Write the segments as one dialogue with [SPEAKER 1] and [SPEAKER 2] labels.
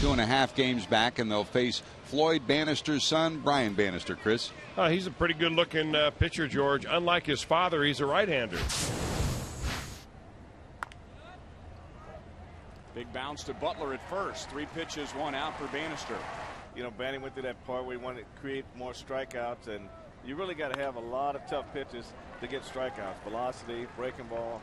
[SPEAKER 1] 2.5 games back, and they'll face Floyd Bannister's son, Brian Bannister. Chris?
[SPEAKER 2] He's a pretty good-looking pitcher, George. Unlike his father, he's a right-hander.
[SPEAKER 3] Big bounce to Butler at first. 3 pitches, 1 out for Bannister.
[SPEAKER 4] You know, Banny went through that part where he wanted to create more strikeouts, and you really got to have a lot of tough pitches to get strikeouts. Velocity, breaking ball.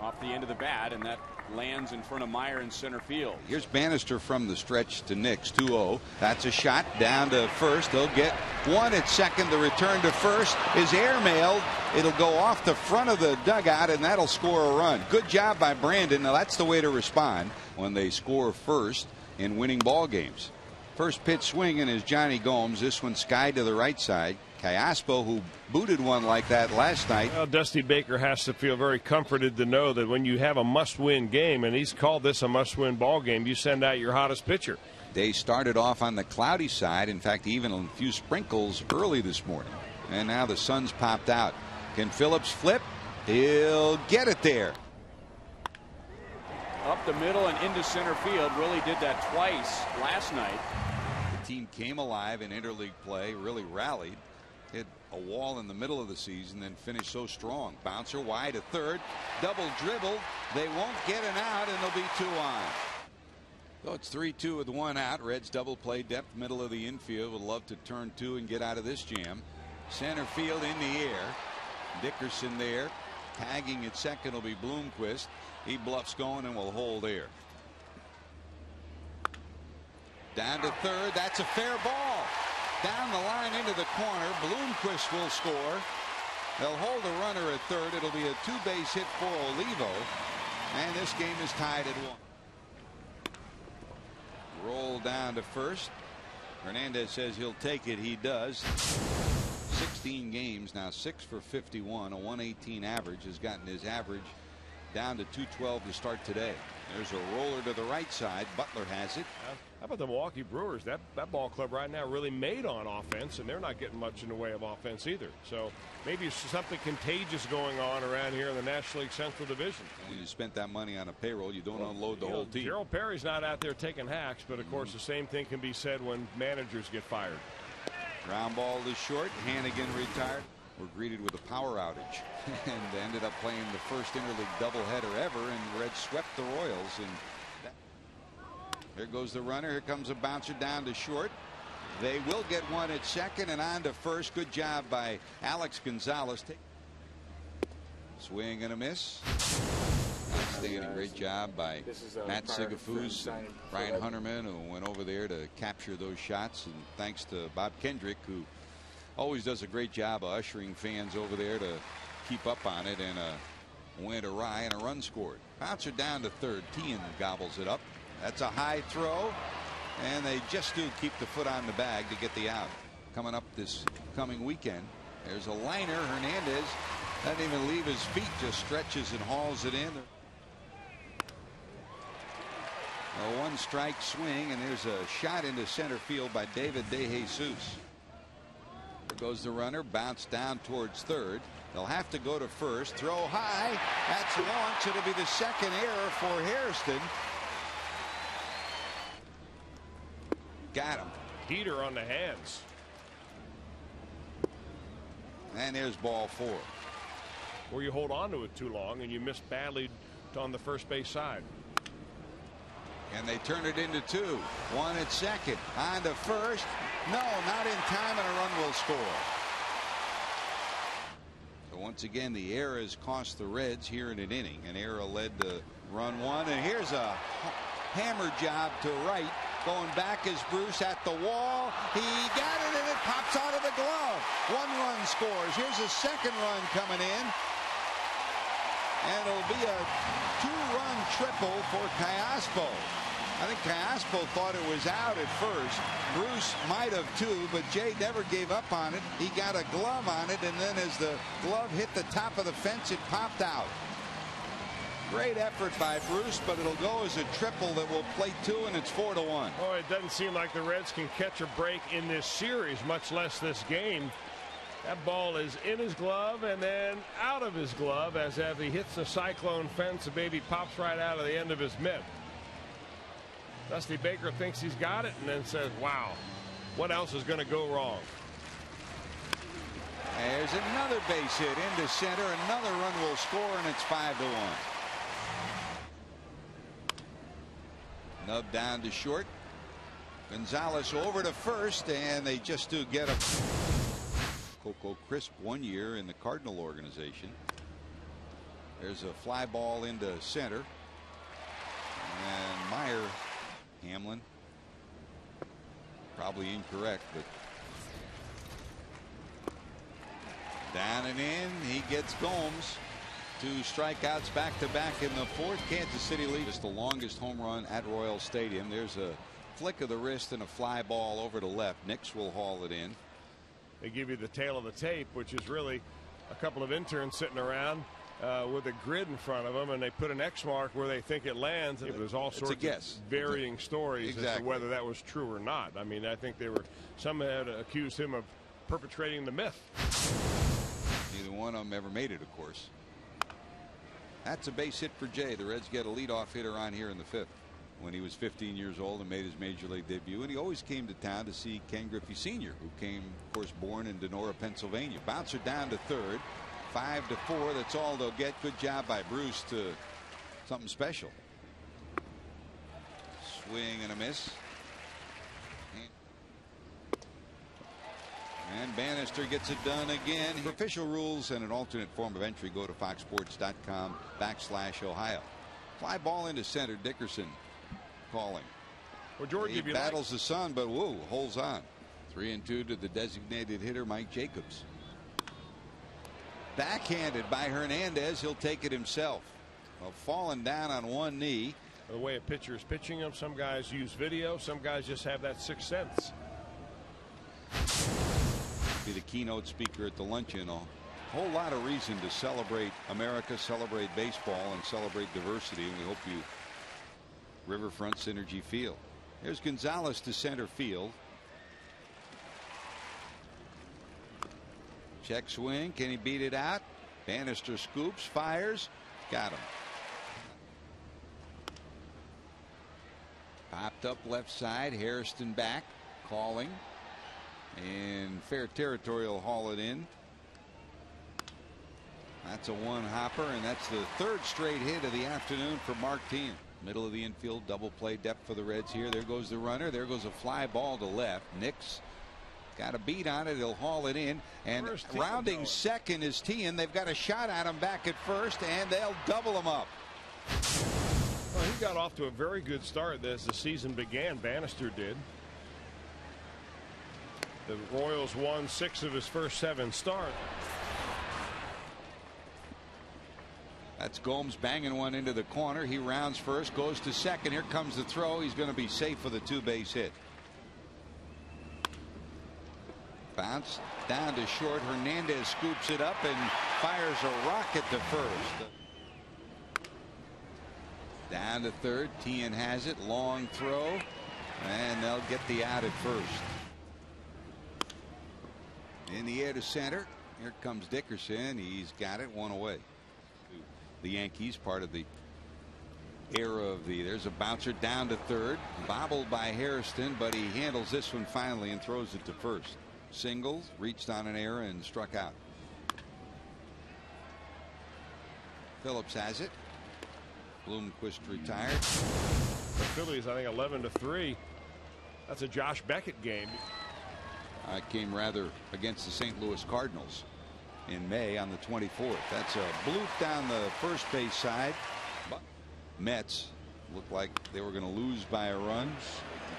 [SPEAKER 3] Off the end of the bat, and that lands in front of Meyer in center field.
[SPEAKER 1] Here's Bannister from the stretch to Nix. 2-0. That's a shot down to first. They'll get 1 at second. The return to first is airmailed. It'll go off the front of the dugout, and that'll score a run. Good job by Brandon. Now that's the way to respond when they score first in winning ball games. First pitch swinging is Johnny Gomes. This one skied to the right side. Callaspo, who booted one like that last night.
[SPEAKER 2] Well, Dusty Baker has to feel very comforted to know that when you have a must-win game, and he's called this a must-win ball game, you send out your hottest pitcher.
[SPEAKER 1] They started off on the cloudy side. In fact, even a few sprinkles early this morning. And now the sun's popped out. Can Phillips flip? He'll get it there.
[SPEAKER 3] Up the middle and into center field. Really did that twice last night.
[SPEAKER 1] The team came alive in interleague play, really rallied. Hit a wall in the middle of the season, then finished so strong. Bouncer wide to third, double dribble. They won't get an out, and there'll be 2 on. So it's 3-2 with 1 out. Reds double play depth, middle of the infield. Would love to turn 2 and get out of this jam. Center field in the air. Dickerson there. Tagging at second will be Bloomquist. He bluffs going and will hold there. Down to third. That's a fair ball. Down the line into the corner. Bloomquist will score. They'll hold the runner at third. It'll be a 2-base hit for Olivo. And this game is tied at 1. Roll down to first. Hernandez says he'll take it. He does. 16 games now, 6 for 51. A 118 average. Has gotten his average down to 212 to start today. There's a roller to the right side. Butler has it.
[SPEAKER 2] How about the Milwaukee Brewers? That ball club right now really made on offense, and they're not getting much in the way of offense either. So maybe it's something contagious going on around here in the National League Central Division.
[SPEAKER 1] When you spent that money on a payroll, you don't unload the whole team.
[SPEAKER 2] Gerald Perry's not out there taking hacks, but of course the same thing can be said when managers get fired.
[SPEAKER 1] Ground ball is short. Hannigan retired. Were greeted with a power outage and ended up playing the first interleague doubleheader ever, and the Reds swept the Royals. And here goes the runner. Here comes a bouncer down to short. They will get 1 at second and on to first. Good job by Alex Gonzalez. Swing and a miss. Outstanding. Great job by Matt Sigafus and Brian Hunterman, who went over there to capture those shots. And thanks to Bob Kendrick, who always does a great job of ushering fans over there to keep up on it, and went awry and a run scored. Bouncer down to third. Tien gobbles it up. That's a high throw, and they just do keep the foot on the bag to get the out. Coming up this coming weekend, there's a liner. Hernandez doesn't even leave his feet, just stretches and hauls it in. A 1-strike swing, and there's a shot into center field by David DeJesus. There goes the runner, bounce down towards third. They'll have to go to first. Throw high. That's launched. It'll be the second error for Hairston. Got him.
[SPEAKER 2] Heater on the hands.
[SPEAKER 1] And there's ball 4.
[SPEAKER 2] Or you hold on to it too long and you miss badly on the first base side.
[SPEAKER 1] And they turn it into 2. 1 at second. On to first. No, not in time, and a run will score. So once again, the error has cost the Reds here in an inning. An error led to run 1. And here's a hammer job to right. Going back is Bruce at the wall. He got it, and it pops out of the glove. 1 run scores. Here's a second run coming in. And it'll be a 2-run triple for Callaspo. I think Callaspo thought it was out at first. Bruce might have too, but Jay never gave up on it. He got a glove on it, and then as the glove hit the top of the fence, it popped out. Great effort by Bruce, but it'll go as a triple that will play 2, and it's 4-1.
[SPEAKER 2] Oh, it doesn't seem like the Reds can catch a break in this series, much less this game. That ball is in his glove and then out of his glove, as if he hits the cyclone fence, the baby pops right out of the end of his mitt. Dusty Baker thinks he's got it and then says, wow, what else is going to go wrong?
[SPEAKER 1] There's another base hit into center. Another run will score, and it's 5-1. Nub down to short. Gonzalez over to first, and they just do get a Coco Crisp 1 year in the Cardinal organization. There's a fly ball into center, and Meyer, Hamlin, probably incorrect, but down and in. He gets Gomes. 2 strikeouts back to back in the fourth. Kansas City leads. It's the longest home run at Royal Stadium. There's a flick of the wrist and a fly ball over to left. Nix will haul it in.
[SPEAKER 2] They give you the tail of the tape, which is really a couple of interns sitting around with a grid in front of them, and they put an X mark where they think it lands. And there's all sorts of varying stories as to whether that was true or not. I mean, I think some had accused him of perpetrating the myth.
[SPEAKER 1] Neither one of them ever made it, of course. That's a base hit for Jay. The Reds get a leadoff hitter on here in the 5th. When he was 15 years old and made his major league debut, and he always came to town to see Ken Griffey Sr., who came, of course, born in Denora, Pennsylvania. Bouncer down to third. 5-4. That's all they'll get. Good job by Bruce to something special. Swing and a miss. And Bannister gets it done again. For official rules and an alternate form of entry, go to foxsports.com/Ohio. Fly ball into center. Dickerson calling.
[SPEAKER 2] Well, George,
[SPEAKER 1] he battles the sun, but whoa, holds on. 3-2 to the designated hitter, Mike Jacobs. Backhanded by Hernandez. He'll take it himself. Well, falling down on one knee.
[SPEAKER 2] The way a pitcher is pitching him, some guys use video, some guys just have that sixth sense.
[SPEAKER 1] Be the keynote speaker at the luncheon. A whole lot of reason to celebrate America, celebrate baseball, and celebrate diversity. And we hope you Riverfront Synergy Field. There's Gonzalez to center field. Check swing. Can he beat it out? Bannister scoops, fires, got him. Popped up left side. Hairston back, calling. And fair territory will haul it in. That's a one-hopper, and that's the 3rd straight hit of the afternoon for Mark Team. Middle of the infield, double play depth for the Reds here. There goes the runner. There goes a fly ball to left. Nix got a beat on it. He'll haul it in. And rounding second is Tien. They've got a shot at him back at first, and they'll double him up.
[SPEAKER 2] Well, he got off to a very good start as the season began. Bannister did. The Royals won 6 of his first 7 starts.
[SPEAKER 1] That's Gomes banging one into the corner. He rounds first, goes to second. Here comes the throw. He's going to be safe with a 2-base hit. Bounce down to short. Hernandez scoops it up and fires a rocket to first. Down to third. Tien has it. Long throw. And they'll get the out at first. In the air to center. Here comes Dickerson. He's got it. One away. The Yankees, part of the era of there's a bouncer down to third, bobbled by Hairston, but he handles this one finally and throws it to first. Singles, reached on an error and struck out. Phillips has it. Bloomquist retired.
[SPEAKER 2] The Phillies, I think 11-3. That's a Josh Beckett game.
[SPEAKER 1] Came rather against the St. Louis Cardinals in May on the 24th. That's a bloop down the first base side. Mets looked like they were going to lose by a run.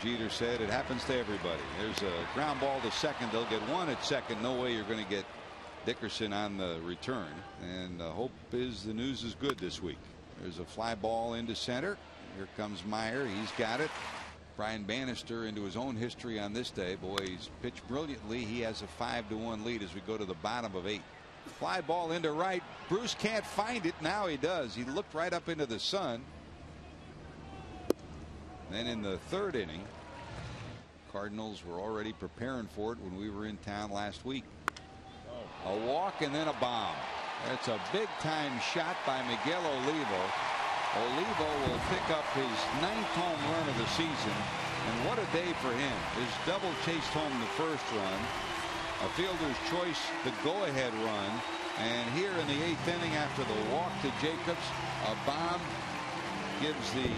[SPEAKER 1] Jeter said it happens to everybody. There's a ground ball to second. They'll get one at second. No way you're going to get Dickerson on the return. And the hope is the news is good this week. There's a fly ball into center. Here comes Meyer. He's got it. Brian Bannister into his own history on this day. Boy, he's pitched brilliantly. He has a 5-1 lead as we go to the bottom of 8. Fly ball into right. Bruce can't find it. Now he does. He looked right up into the sun. Then in the 3rd inning, Cardinals were already preparing for it when we were in town last week. A walk and then a bomb. That's a big time shot by Miguel Olivo. Olivo will pick up his 9th home run of the season. And what a day for him. His double chased home the first run. A fielder's choice, the go-ahead run. And here in the 8th inning, after the walk to Jacobs, a bomb gives the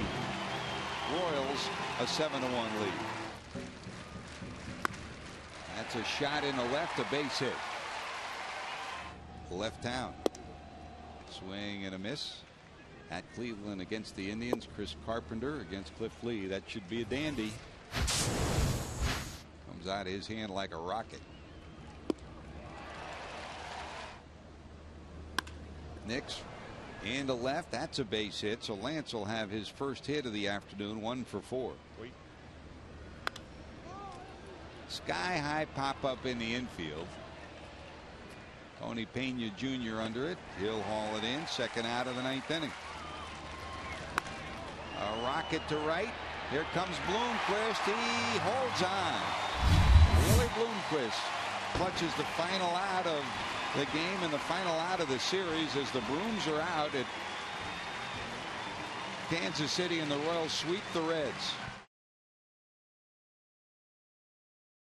[SPEAKER 1] Royals a 7-1 lead. That's a shot in the left, a base hit. Left down. Swing and a miss. At Cleveland against the Indians, Chris Carpenter against Cliff Lee. That should be a dandy. Comes out of his hand like a rocket. Nix into left. That's a base hit. So Lance will have his first hit of the afternoon, 1 for 4. Sky high pop up in the infield. Tony Pena Jr. under it. He'll haul it in. Second out of the 9th inning. A rocket to right. Here comes Bloomquist. He holds on. Willie Bloomquist clutches the final out of the game and the final out of the series as the Brooms are out at Kansas City and the Royals sweep the Reds.